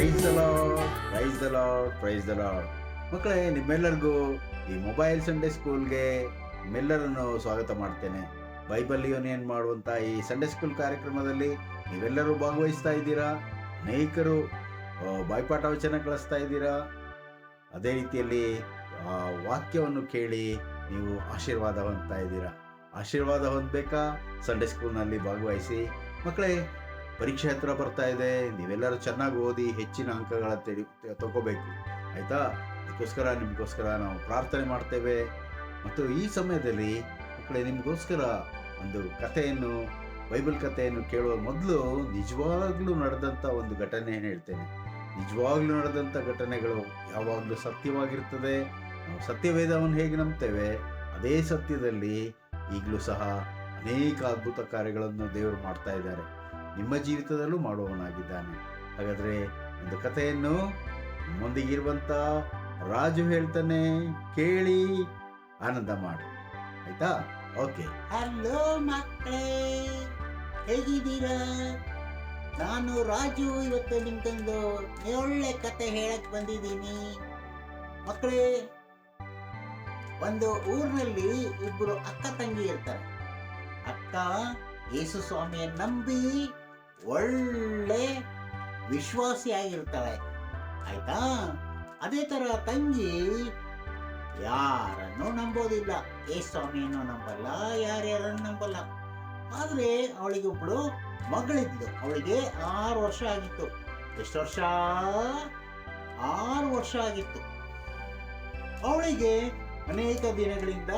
Praise the lord, praise the lord, praise the lord. ಮಕ್ಕಳೇ, ನಿಮ್ಮೆಲ್ಲರಿಗೂ ಈ ಮೊಬೈಲ್ ಸಂಡೇ ಸ್ಕೂಲ್ಗೆ ನಿಮ್ಮೆಲ್ಲರನ್ನು ಸ್ವಾಗತ ಮಾಡ್ತೇನೆ. ಬೈಬಲ್ ಯೂನಿಯನ್ ಮಾಡುವಂಥ ಈ ಸಂಡೇ ಸ್ಕೂಲ್ ಕಾರ್ಯಕ್ರಮದಲ್ಲಿ ನೀವೆಲ್ಲರೂ ಭಾಗವಹಿಸ್ತಾ ಇದ್ದೀರಾ. ಅನೇಕರು ಬಾಯ್ಪಾಠ ವಚನ ಕಳಿಸ್ತಾ ಇದ್ದೀರಾ. ಅದೇ ರೀತಿಯಲ್ಲಿ ವಾಕ್ಯವನ್ನು ಕೇಳಿ ನೀವು ಆಶೀರ್ವಾದ ಹೊಂದ್ತಾ ಇದ್ದೀರಾ. ಆಶೀರ್ವಾದ ಹೊಂದಬೇಕಾ? ಸಂಡೇ ಸ್ಕೂಲ್ನಲ್ಲಿ ಭಾಗವಹಿಸಿ. ಮಕ್ಕಳೇ, ಪರೀಕ್ಷೆ ಹತ್ರ ಬರ್ತಾ ಇದೆ. ನೀವೆಲ್ಲರೂ ಚೆನ್ನಾಗಿ ಓದಿ ಹೆಚ್ಚಿನ ಅಂಕಗಳ ತಗೋಬೇಕು, ಆಯಿತಾ? ಅದಕ್ಕೋಸ್ಕರ ನಿಮಗೋಸ್ಕರ ನಾವು ಪ್ರಾರ್ಥನೆ ಮಾಡ್ತೇವೆ. ಮತ್ತು ಈ ಸಮಯದಲ್ಲಿ ಮಕ್ಕಳೇ, ನಿಮಗೋಸ್ಕರ ಒಂದು ಕಥೆಯನ್ನು, ಬೈಬಲ್ ಕಥೆಯನ್ನು ಕೇಳುವ ಮೊದಲು ನಿಜವಾಗ್ಲೂ ನಡೆದಂಥ ಒಂದು ಘಟನೆಯನ್ನು ಹೇಳ್ತೇನೆ. ನಿಜವಾಗ್ಲೂ ನಡೆದಂಥ ಘಟನೆಗಳು ಯಾವಾಗಲೂ ಸತ್ಯವಾಗಿರ್ತದೆ. ನಾವು ಸತ್ಯವೇದವನ್ನು ಹೇಗೆ ನಂಬ್ತೇವೆ, ಅದೇ ಸತ್ಯದಲ್ಲಿ ಈಗಲೂ ಸಹ ಅನೇಕ ಅದ್ಭುತ ಕಾರ್ಯಗಳನ್ನು ದೇವರು ಮಾಡ್ತಾ ಇದ್ದಾರೆ. ನಿಮ್ಮ ಜೀವಿತದಲ್ಲೂ ಮಾಡುವವನಾಗಿದ್ದಾನೆ. ಹಾಗಾದರೆ ಒಂದು ಕಥೆಯನ್ನು ನಮ್ಮೊಂದಿಗಿರುವಂಥ ರಾಜು ಹೇಳ್ತಾನೆ, ಕೇಳಿ ಆನಂದ ಮಾಡಿ, ಆಯ್ತಾ? ಓಕೆ. ಹಲೋ ಮಕ್ಕಳೇ, ಹೇಗಿದ್ದೀರಾ? ನಾನು ರಾಜು. ಇವತ್ತು ನಿಮ್ಗೊಂದು ಒಳ್ಳೆ ಕತೆ ಹೇಳಕ್ ಬಂದಿದ್ದೀನಿ. ಮಕ್ಕಳೇ, ಒಂದು ಊರಿನಲ್ಲಿ ಇಬ್ಬರು ಅಕ್ಕ ತಂಗಿ ಇರ್ತಾರೆ. ಅಕ್ಕ ಯೇಸು ಸ್ವಾಮಿಯನ್ನು ನಂಬಿ ಒಳ್ಳೆ ವಿಶ್ವಾಸಿಯಾಗಿರ್ತಾಳೆ, ಆಯ್ತಾ? ಅದೇ ತರ ತಂಗಿ ಯಾರನ್ನು ನಂಬೋದಿಲ್ಲ, ಯೇಸು ಸ್ವಾಮಿಯನ್ನು ನಂಬಲ್ಲ, ಯಾರ್ಯಾರನ್ನು ನಂಬಲ್ಲ. ಆದ್ರೆ ಅವಳಿಗೆ ಒಬ್ಳು ಮಗಳಿದ್ಲು. ಅವಳಿಗೆ 6 ವರ್ಷ ಆಗಿತ್ತು. ಎಷ್ಟು ವರ್ಷ? 6 ವರ್ಷ ಆಗಿತ್ತು. ಅವಳಿಗೆ ಅನೇಕ ದಿನಗಳಿಂದ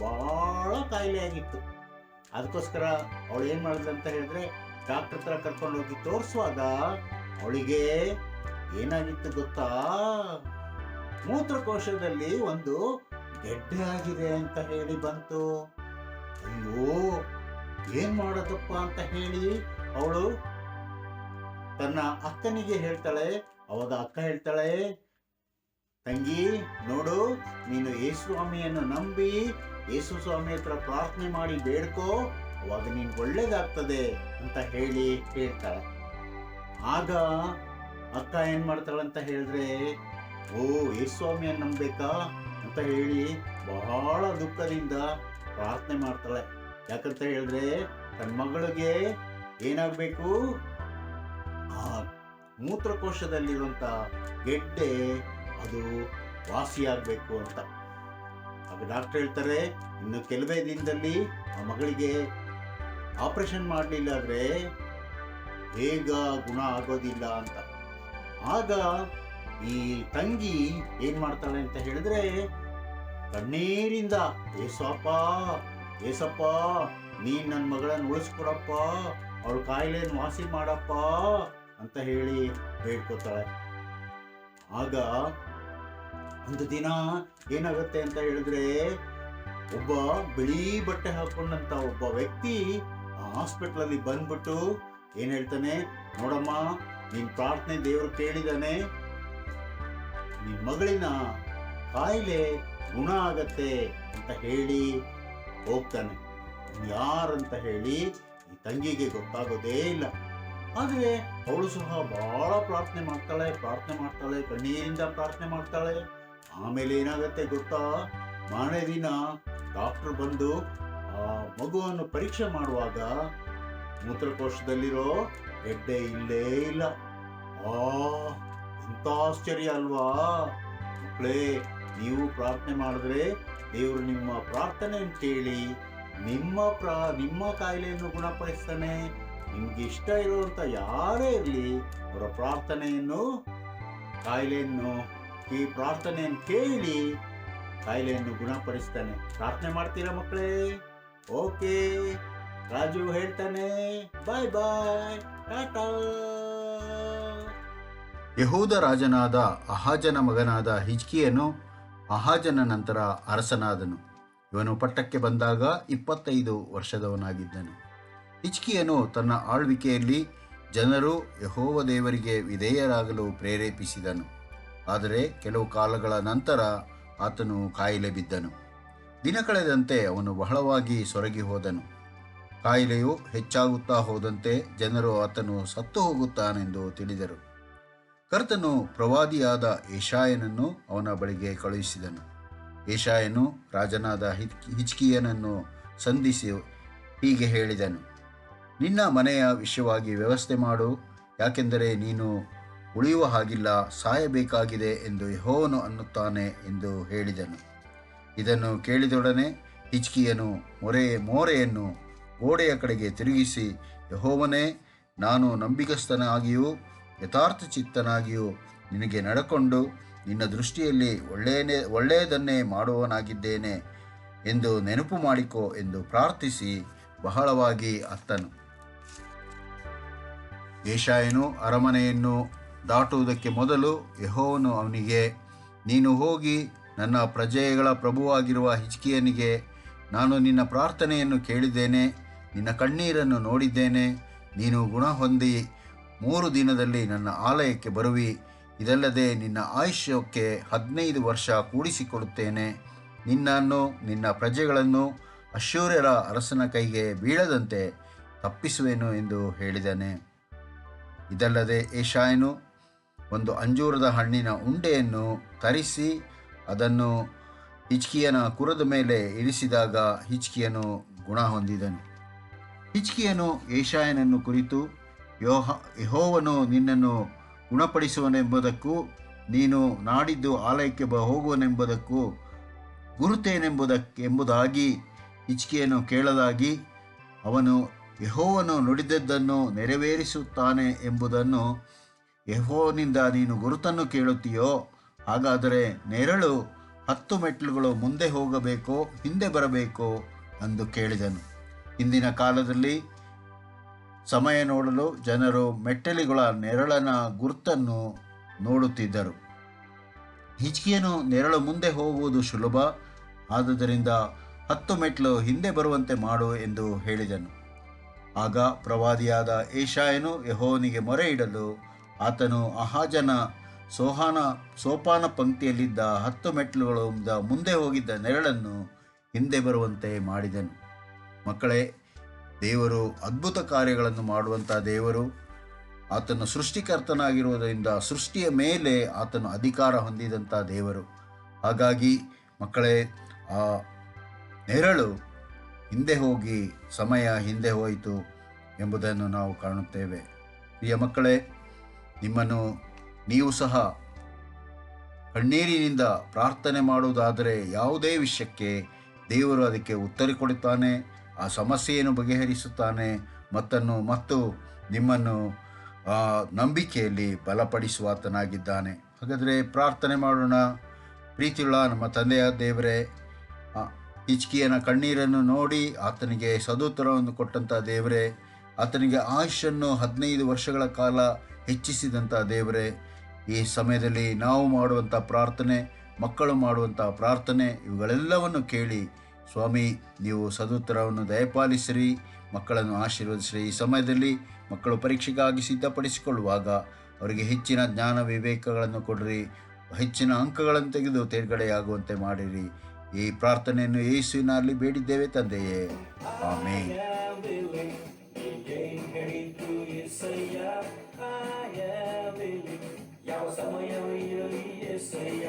ಬಹಳ ಕಾಯಿಲೆ ಆಗಿತ್ತು. ಅದಕ್ಕೋಸ್ಕರ ಅವಳು ಏನ್ ಮಾಡಿದ್ಲು ಅಂತ ಹೇಳಿದ್ರೆ, ಡಾಕ್ಟರ್ ಹತ್ರ ಕರ್ಕೊಂಡು ಹೋಗಿ ತೋರಿಸುವಾಗ ಅವಳಿಗೆ ಏನಾಗಿತ್ತು ಗೊತ್ತಾ? ಮೂತ್ರಕೋಶದಲ್ಲಿ ಒಂದು ಗೆಡ್ಡೆ ಆಗಿದೆ ಅಂತ ಹೇಳಿ ಬಂತು. ಅಯ್ಯೋ, ಏನ್ ಮಾಡೋದಪ್ಪ ಅಂತ ಹೇಳಿ ಅವಳು ತನ್ನ ಅಕ್ಕನಿಗೆ ಹೇಳ್ತಾಳೆ. ಅವಾಗ ಅಕ್ಕ ಹೇಳ್ತಾಳೆ, ತಂಗಿ ನೋಡು, ನೀನು ಯೇಸು ಸ್ವಾಮಿಯನ್ನು ನಂಬಿ ಯೇಸು ಸ್ವಾಮಿ ಹತ್ರ ಪ್ರಾರ್ಥನೆ ಮಾಡಿ ಬೇಡ್ಕೋ, ಅವಾಗ ನೀನ್ ಒಳ್ಳೇದಾಗ್ತದೆ ಅಂತ ಹೇಳ್ತಾಳೆ. ಆಗ ಅಕ್ಕ ಏನ್ ಮಾಡ್ತಾಳೆ ಅಂತ ಹೇಳಿದ್ರೆ, ಓ, ಯೇಸು ಸ್ವಾಮಿಯನ್ನು ನಂಬೇಕಾ ಅಂತ ಹೇಳಿ ಬಹಳ ದುಃಖದಿಂದ ಪ್ರಾರ್ಥನೆ ಮಾಡ್ತಾಳೆ. ಯಾಕಂತ ಹೇಳಿದ್ರೆ ತನ್ನ ಮಗಳಿಗೆ ಏನಾಗ್ಬೇಕು? ಆ ಮೂತ್ರಕೋಶದಲ್ಲಿರುವಂತ ಗೆಡ್ಡೆ ಅದು ವಾಸಿಯಾಗಬೇಕು ಅಂತ. ಆಗ ಡಾಕ್ಟರ್ ಹೇಳ್ತಾರೆ, ಇನ್ನು ಕೆಲವೇ ದಿನದಲ್ಲಿ ಆ ಮಗಳಿಗೆ ಆಪರೇಷನ್ ಮಾಡಲಿಲ್ಲ ಆದ್ರೆ ಬೇಗ ಗುಣ ಆಗೋದಿಲ್ಲ ಅಂತ. ಆಗ ಈ ತಂಗಿ ಏನ್ ಮಾಡ್ತಾಳೆ ಅಂತ ಹೇಳಿದ್ರೆ, ಕಣ್ಣೀರಿಂದ ಏಸಪ್ಪ, ಏಸಪ್ಪ, ನೀನ್ ನನ್ನ ಮಗಳನ್ನ ಉಳಿಸ್ಕೊಡಪ್ಪ, ಅವಳ ಕಾಯಿಲೆಯನ್ನು ವಾಸಿ ಮಾಡಪ್ಪ ಅಂತ ಹೇಳಿ ಬೇಡ್ಕೋತಾಳೆ. ಆಗ ಒಂದು ದಿನ ಏನಾಗುತ್ತೆ ಅಂತ ಹೇಳಿದ್ರೆ, ಒಬ್ಬ ಬಿಳಿ ಬಟ್ಟೆ ಹಾಕೊಂಡಂತ ಒಬ್ಬ ವ್ಯಕ್ತಿ ಆ ಹಾಸ್ಪಿಟಲ್ ಅಲ್ಲಿ ಬಂದ್ಬಿಟ್ಟು ಏನ್ ಹೇಳ್ತಾನೆ, ನೋಡಮ್ಮ, ನಿನ್ ಪ್ರಾರ್ಥನೆ ದೇವರು ಕೇಳಿದಾನೆ, ನಿನ್ ಮಗಳಿನ ಕಾಯಿಲೆ ಗುಣ ಆಗತ್ತೆ ಅಂತ ಹೇಳಿ ಹೋಗ್ತಾನೆ. ಯಾರಂತ ಹೇಳಿ ಈ ತಂಗಿಗೆ ಗೊತ್ತಾಗೋದೇ ಇಲ್ಲ. ಆದ್ರೆ ಅವಳು ಸಹ ಬಹಳ ಪ್ರಾರ್ಥನೆ ಮಾಡ್ತಾಳೆ, ಕಣ್ಣೀರಿಂದ ಪ್ರಾರ್ಥನೆ ಮಾಡ್ತಾಳೆ. ಆಮೇಲೆ ಏನಾಗತ್ತೆ ಗೊತ್ತಾ? ಮಾರನೇ ದಿನ ಡಾಕ್ಟರ್ ಬಂದು ಆ ಮಗುವನ್ನು ಪರೀಕ್ಷೆ ಮಾಡುವಾಗ ಮೂತ್ರಕೋಶದಲ್ಲಿರೋ ಗೆಡ್ಡೆ ಇಲ್ಲೇ ಇಲ್ಲ. ಇಂಥ ಆಶ್ಚರ್ಯ ಅಲ್ವಾ ಮಕ್ಕಳೇ? ನೀವು ಪ್ರಾರ್ಥನೆ ಮಾಡಿದ್ರೆ ದೇವರು ನಿಮ್ಮ ಪ್ರಾರ್ಥನೆಯನ್ನು ಕೇಳಿ ನಿಮ್ಮ ಕಾಯಿಲೆಯನ್ನು ಗುಣಪಡಿಸ್ತಾನೆ. ನಿಮ್ಗೆ ಇಷ್ಟ ಇರುವಂತ ಯಾರೇ ಇರಲಿ, ಅವರ ಪ್ರಾರ್ಥನೆಯನ್ನು ಕೇಳಿ ಕಾಯಿಲೆಯನ್ನು ಗುಣಪಡಿಸ್ತಾನೆ. ಪ್ರಾರ್ಥನೆ ಮಾಡ್ತೀರಾ ಮಕ್ಕಳೇ? ಓಕೆ, ರಾಜು ಹೇಳ್ತಾನೆ, ಬಾಯ್ ಬಾಯ್, ಟಾಟಾ. ಯೆಹೂದ ರಾಜನಾದ ಆಹಾಜನ ಮಗನಾದ ಹಿಜ್ಕೀಯನು ಆಹಾಜನ ನಂತರ ಅರಸನಾದನು. ಇವನು ಪಟ್ಟಕ್ಕೆ ಬಂದಾಗ 25 ವರ್ಷದವನಾಗಿದ್ದನು. ಹಿಜ್ಕೀಯನು ತನ್ನ ಆಳ್ವಿಕೆಯಲ್ಲಿ ಜನರು ಯೆಹೋವ ದೇವರಿಗೆ ವಿಧೇಯರಾಗಲು ಪ್ರೇರೇಪಿಸಿದನು. ಆದರೆ ಕೆಲವು ಕಾಲಗಳ ನಂತರ ಆತನು ಕಾಯಿಲೆ ಬಿದ್ದನು. ದಿನ ಕಳೆದಂತೆ ಅವನು ಬಹಳವಾಗಿ ಸೊರಗಿ ಹೋದನು. ಕಾಯಿಲೆಯು ಹೆಚ್ಚಾಗುತ್ತಾ ಹೋದಂತೆ ಜನರು ಆತನು ಸತ್ತು ಹೋಗುತ್ತಾನೆಂದು ತಿಳಿದರು. ಕರ್ತನು ಪ್ರವಾದಿಯಾದ ಯೆಶಾಯನನ್ನು ಅವನ ಬಳಿಗೆ ಕಳುಹಿಸಿದನು. ಯೆಶಾಯನು ರಾಜನಾದ ಹಿಜ್ಕೀಯನನ್ನು ಸಂಧಿಸಿ ಹೀಗೆ ಹೇಳಿದನು, ನಿನ್ನ ಮನೆಯ ವಿಷಯವಾಗಿ ವ್ಯವಸ್ಥೆ ಮಾಡು, ಯಾಕೆಂದರೆ ನೀನು ಉಳಿಯುವ ಹಾಗಿಲ್ಲ, ಸಾಯಬೇಕಾಗಿದೆ ಎಂದು ಯೆಹೋವನು ಅನ್ನುತ್ತಾನೆ ಎಂದು ಹೇಳಿದನು. ಇದನ್ನು ಕೇಳಿದೊಡನೆ ಹಿಜ್ಕೀಯನು ಮೋರೆಯನ್ನು ಗೋಡೆಯ ಕಡೆಗೆ ತಿರುಗಿಸಿ, ಯೆಹೋವನೇ, ನಾನು ನಂಬಿಗಸ್ತನಾಗಿಯೂ ಯಥಾರ್ಥ ಚಿತ್ತನಾಗಿಯೂ ನಿನಗೆ ನಡಕೊಂಡು ನಿನ್ನ ದೃಷ್ಟಿಯಲ್ಲಿ ಒಳ್ಳೆಯದನ್ನೇ ಮಾಡುವವನಾಗಿದ್ದೇನೆ ಎಂದು ನೆನಪು ಮಾಡಿಕೊ ಎಂದು ಪ್ರಾರ್ಥಿಸಿ ಬಹಳವಾಗಿ ಅತ್ತನು. ಯೆಶಾಯನು ಅರಮನೆಯನ್ನು ದಾಟುವುದಕ್ಕೆ ಮೊದಲು ಯೆಹೋವನು ಅವನಿಗೆ, ನೀನು ಹೋಗಿ ನನ್ನ ಪ್ರಜೆಗಳ ಪ್ರಭುವಾಗಿರುವ ಹಿಜ್ಕೀಯನಿಗೆ, ನಾನು ನಿನ್ನ ಪ್ರಾರ್ಥನೆಯನ್ನು ಕೇಳಿದ್ದೇನೆ, ನಿನ್ನ ಕಣ್ಣೀರನ್ನು ನೋಡಿದ್ದೇನೆ, ನೀನು ಗುಣ ಹೊಂದಿ 3 ದಿನದಲ್ಲಿ ನನ್ನ ಆಲಯಕ್ಕೆ ಬರುವಿ. ಇದಲ್ಲದೆ ನಿನ್ನ ಆಯುಷ್ಯಕ್ಕೆ 15 ವರ್ಷ ಕೂಡಿಸಿಕೊಡುತ್ತೇನೆ. ನಿನ್ನನ್ನು ನಿನ್ನ ಪ್ರಜೆಗಳನ್ನು ಅಶ್ಶೂರ್ಯರ ಅರಸನ ಕೈಗೆ ಬೀಳದಂತೆ ತಪ್ಪಿಸುವೆನು ಎಂದು ಹೇಳಿದನೆ. ಇದಲ್ಲದೆ ಯೆಶಾಯನು ಒಂದು ಅಂಜೂರದ ಹಣ್ಣಿನ ಉಂಡೆಯನ್ನು ತರಿಸಿ ಅದನ್ನು ಹಿಜ್ಕೀಯನ ಕುರದ ಮೇಲೆ ಇರಿಸಿದಾಗ ಹಿಜ್ಕೀಯನು ಗುಣ ಹೊಂದಿದನು. ಹಿಜ್ಕೀಯನು ಯೆಶಾಯನನ್ನು ಕುರಿತು, ಯೆಹೋವನು ನಿನ್ನನ್ನು ಗುಣಪಡಿಸುವನೆಂಬುದಕ್ಕೂ ನೀನು ನಾಡಿದ್ದು ಆಲಯಕ್ಕೆ ಹೋಗುವನೆಂಬುದಕ್ಕೂ ಗುರುತೇನೆಂಬುದಾಗಿ ಹಿಜ್ಕೀಯನು ಕೇಳಲಾಗಿ, ಅವನು ಯೆಹೋವನು ನುಡಿದದ್ದನ್ನು ನೆರವೇರಿಸುತ್ತಾನೆ ಎಂಬುದನ್ನು ಯೆಹೋವನಿಂದ ನೀನು ಗುರುತನ್ನು ಕೇಳುತ್ತೀಯೋ? ಹಾಗಾದರೆ ನೆರಳು 10 ಮೆಟ್ಟಿಲುಗಳು ಮುಂದೆ ಹೋಗಬೇಕೋ ಹಿಂದೆ ಬರಬೇಕೋ ಎಂದು ಕೇಳಿದನು. ಹಿಂದಿನ ಕಾಲದಲ್ಲಿ ಸಮಯ ನೋಡಲು ಜನರು ಮೆಟ್ಟಿಲುಗಳ ನೆರಳನ ಗುರುತನ್ನು ನೋಡುತ್ತಿದ್ದರು. ಹಿಜ್ಕೀಯನು ನೆರಳು ಮುಂದೆ ಹೋಗುವುದು ಸುಲಭ, ಆದುದರಿಂದ 10 ಮೆಟ್ಟಿಲು ಹಿಂದೆ ಬರುವಂತೆ ಮಾಡು ಎಂದು ಹೇಳಿದನು. ಆಗ ಪ್ರವಾದಿಯಾದ ಯೆಶಾಯನು ಯೆಹೋವನಿಗೆ ಮೊರೆ ಇಡಲು ಆತನು ಆಹಾಜನ ಸೋಪಾನ ಪಂಕ್ತಿಯಲ್ಲಿದ್ದ 10 ಮೆಟ್ಟಿಲುಗಳಿಂದ ಮುಂದೆ ಹೋಗಿದ್ದ ನೆರಳನ್ನು ಹಿಂದೆ ಬರುವಂತೆ ಮಾಡಿದನು. ಮಕ್ಕಳೇ, ದೇವರು ಅದ್ಭುತ ಕಾರ್ಯಗಳನ್ನು ಮಾಡುವಂಥ ದೇವರು. ಆತನು ಸೃಷ್ಟಿಕರ್ತನಾಗಿರುವುದರಿಂದ ಸೃಷ್ಟಿಯ ಮೇಲೆ ಆತನು ಅಧಿಕಾರ ಹೊಂದಿದಂಥ ದೇವರು. ಹಾಗಾಗಿ ಮಕ್ಕಳೇ, ಆ ನೆರಳು ಹಿಂದೆ ಹೋಗಿ ಸಮಯ ಹಿಂದೆ ಹೋಯಿತು ಎಂಬುದನ್ನು ನಾವು ಕಾಣುತ್ತೇವೆ. ಪ್ರಿಯ ಮಕ್ಕಳೇ, ನಿಮ್ಮನ್ನು ನೀವು ಸಹ ಕಣ್ಣೀರಿನಿಂದ ಪ್ರಾರ್ಥನೆ ಮಾಡುವುದಾದರೆ ಯಾವುದೇ ವಿಷಯಕ್ಕೆ ದೇವರು ಅದಕ್ಕೆ ಉತ್ತರ ಕೊಡುತ್ತಾನೆ, ಆ ಸಮಸ್ಯೆಯನ್ನು ಬಗೆಹರಿಸುತ್ತಾನೆ ಮತ್ತು ನಿಮ್ಮನ್ನು ನಂಬಿಕೆಯಲ್ಲಿ ಬಲಪಡಿಸುವಾತನಾಗಿದ್ದಾನೆ. ಹಾಗಾದರೆ ಪ್ರಾರ್ಥನೆ ಮಾಡೋಣ. ಪ್ರೀತಿಯುಳ್ಳ ನಮ್ಮ ತಂದೆಯ ದೇವರೇ, ಹಿಜ್ಕೀಯನ ಕಣ್ಣೀರನ್ನು ನೋಡಿ ಆತನಿಗೆ ಸದುತ್ತರವನ್ನು ಕೊಟ್ಟಂಥ ದೇವರೇ, ಆತನಿಗೆ ಆಯುಷನ್ನು 15 ವರ್ಷಗಳ ಕಾಲ ಹೆಚ್ಚಿಸಿದಂಥ ದೇವರೇ, ಈ ಸಮಯದಲ್ಲಿ ನಾವು ಮಾಡುವಂಥ ಪ್ರಾರ್ಥನೆ, ಮಕ್ಕಳು ಮಾಡುವಂಥ ಪ್ರಾರ್ಥನೆ, ಇವುಗಳೆಲ್ಲವನ್ನು ಕೇಳಿ ಸ್ವಾಮಿ ನೀವು ಸದುತ್ತರವನ್ನು ದಯಪಾಲಿಸಿರಿ, ಮಕ್ಕಳನ್ನು ಆಶೀರ್ವದಿಸಿರಿ. ಈ ಸಮಯದಲ್ಲಿ ಮಕ್ಕಳು ಪರೀಕ್ಷೆಗಾಗಿ ಸಿದ್ಧಪಡಿಸಿಕೊಳ್ಳುವಾಗ ಅವರಿಗೆ ಹೆಚ್ಚಿನ ಜ್ಞಾನ ವಿವೇಕಗಳನ್ನು ಕೊಡಿರಿ, ಹೆಚ್ಚಿನ ಅಂಕಗಳನ್ನು ತೆಗೆದು ತೇರ್ಗಡೆಯಾಗುವಂತೆ ಮಾಡಿರಿ. ಈ ಪ್ರಾರ್ಥನೆಯನ್ನು ಯೇಸುವಿನಲ್ಲಿ ಬೇಡಿದ್ದೇವೆ ತಂದೆಯೇ, ಆಮೇನ್. ಯಾವ ಸಮಯವಿರಲಿ యేసయ్ಯ,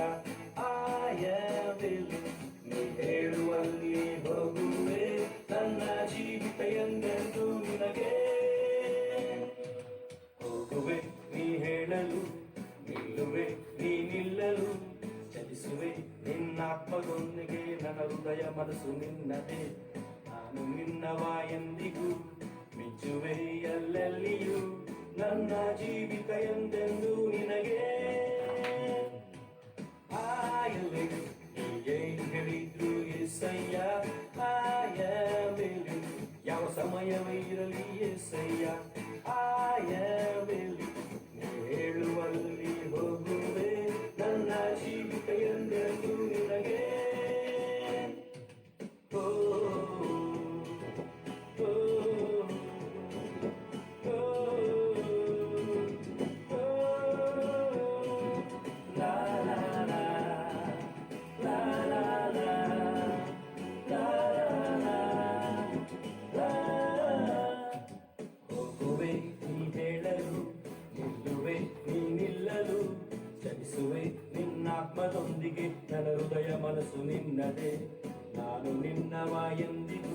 ನೀ ಹೇಳುವಲ್ಲಿ ಹೋಗುವೆ, ನನ್ನ ಜೀವಿತ ಎಂದೆಂದು ನಿನಗೆ ಹೋಗುವೆ. ನೀ ಹೇಳಲು ನಿಲ್ಲುವೆ, ನೀ ನಿಲ್ಲಲು ಚಲಿಸುವೆ, ನಿನ್ನಾತ್ಮದೊಂದಿಗೆ ನನ್ನ ಹೃದಯ ಮನಸ್ಸು ನಿನ್ನದೇ. ನಾನು ನಿನ್ನವ ಎಂದಿಗೂ ಮಿಂಚುವೆ ಎಲ್ಲೆಲ್ಲಿಯೂ, ನನ್ನ ಜೀವಿತ ಎಂದೆಂದು ನಿನಗೆ. ಹೀಗೆ ಹೇಳಿದ್ರು యేసయ్య, ಯಾವ ಸಮಯವಿರಲಿ యేసయ్య, ಹೇಳುವಲ್ಲಿ ಹೋಗುವೆ, ನನ್ನ ಜೀವಿತ ಎಂದೆಂದು ನಿನಗೆ. ನನ್ನ ಹೃದಯ ಮನಸ್ಸು ನಿನ್ನದೇ, ನಾನು ನಿನ್ನವ ಎಂದಿಗೂ